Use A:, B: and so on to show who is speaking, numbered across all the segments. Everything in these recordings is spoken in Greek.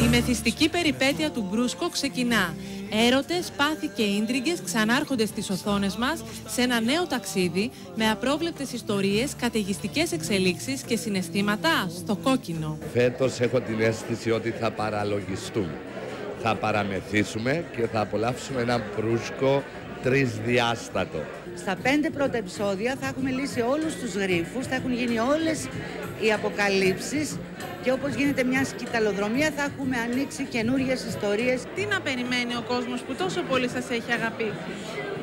A: Η μεθυστική περιπέτεια του Μπρούσκο ξεκινά. Έρωτες, πάθη και ίντριγκες ξανάρχονται στις οθόνες μας σε ένα νέο ταξίδι με απρόβλεπτες ιστορίες, καταιγιστικές εξελίξεις και συναισθήματα στο κόκκινο.
B: Φέτος έχω την αίσθηση ότι θα παραλογιστούμε. Θα παραμεθύσουμε και θα απολαύσουμε ένα Μπρούσκο τρισδιάστατο.
C: Στα 5 πρώτα επεισόδια θα έχουμε λύσει όλους τους γρίφους, θα έχουν γίνει όλες οι αποκαλύψεις και όπως γίνεται μια σκηταλοδρομία θα έχουμε ανοίξει καινούριες ιστορίες.
A: Τι να περιμένει ο κόσμος που τόσο πολύ σας έχει αγαπήσει?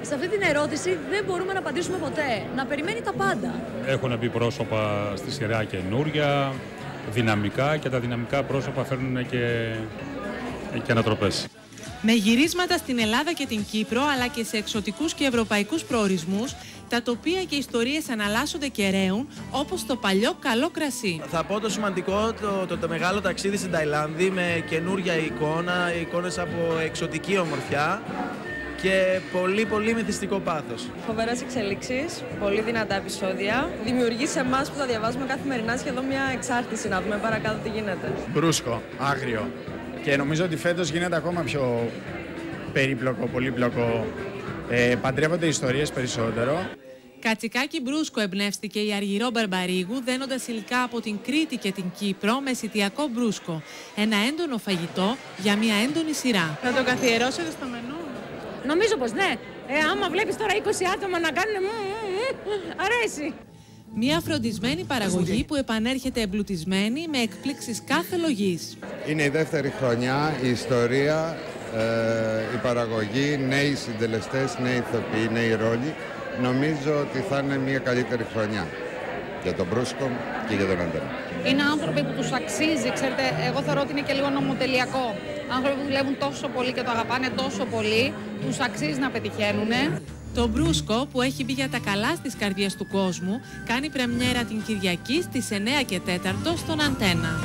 D: Σε αυτή την ερώτηση δεν μπορούμε να απαντήσουμε ποτέ. Να περιμένει τα πάντα.
E: Έχουν μπει πρόσωπα στη σειρά καινούρια, δυναμικά, και τα δυναμικά πρόσωπα φέρνουν και ανατροπές.
A: Με γυρίσματα στην Ελλάδα και την Κύπρο, αλλά και σε εξωτικούς και ευρωπαϊκούς προορισμούς, τα τοπία και ιστορίες αναλλάσσονται και ρέουν, όπως το παλιό καλό κρασί.
F: Θα πω το σημαντικό, το μεγάλο ταξίδι στην Ταϊλάνδη με καινούρια εικόνα, εικόνες από εξωτική ομορφιά και πολύ μυθιστικό πάθος.
G: Φοβερές εξελίξεις, πολύ δυνατά επεισόδια. Δημιουργεί σε εμάς που τα διαβάζουμε καθημερινά σχεδόν μια εξάρτηση να δούμε παρακάτω τι γίνεται.
H: Μπρούσκο, άγριο. Και νομίζω ότι φέτος γίνεται ακόμα πιο περίπλοκο, πολύπλοκο. Παντρεύονται ιστορίες περισσότερο.
A: Κατσικάκι Μπρούσκο εμπνεύστηκε η Αργυρό Μπαρμπαρίγου, δένοντας υλικά από την Κρήτη και την Κύπρο με σιτιακό μπρούσκο. Ένα έντονο φαγητό για μια έντονη σειρά. Θα το καθιερώσετε στο μενού?
D: Νομίζω πως ναι. Άμα βλέπεις τώρα 20 άτομα να κάνουν αρέσει.
A: Μια φροντισμένη παραγωγή που επανέρχεται εμπλουτισμένη με εκπλήξεις κάθε λογής.
I: Είναι η δεύτερη χρονιά, η ιστορία, η παραγωγή, νέοι συντελεστές, νέοι ηθοποιοί, νέοι ρόλοι. Νομίζω ότι θα είναι μια καλύτερη χρονιά για τον Μπρούσκο και για τον Αντένα.
J: Είναι άνθρωποι που τους αξίζει, ξέρετε, εγώ θεωρώ ότι είναι και λίγο νομοτελειακό. Άνθρωποι που δουλεύουν τόσο πολύ και το αγαπάνε τόσο πολύ, τους αξίζει να πετυχαίνουν.
A: Το Μπρούσκο, που έχει μπει για τα καλά στις καρδιές του κόσμου, κάνει πρεμιέρα την Κυριακή στις 9 και 4 στον Αντένα.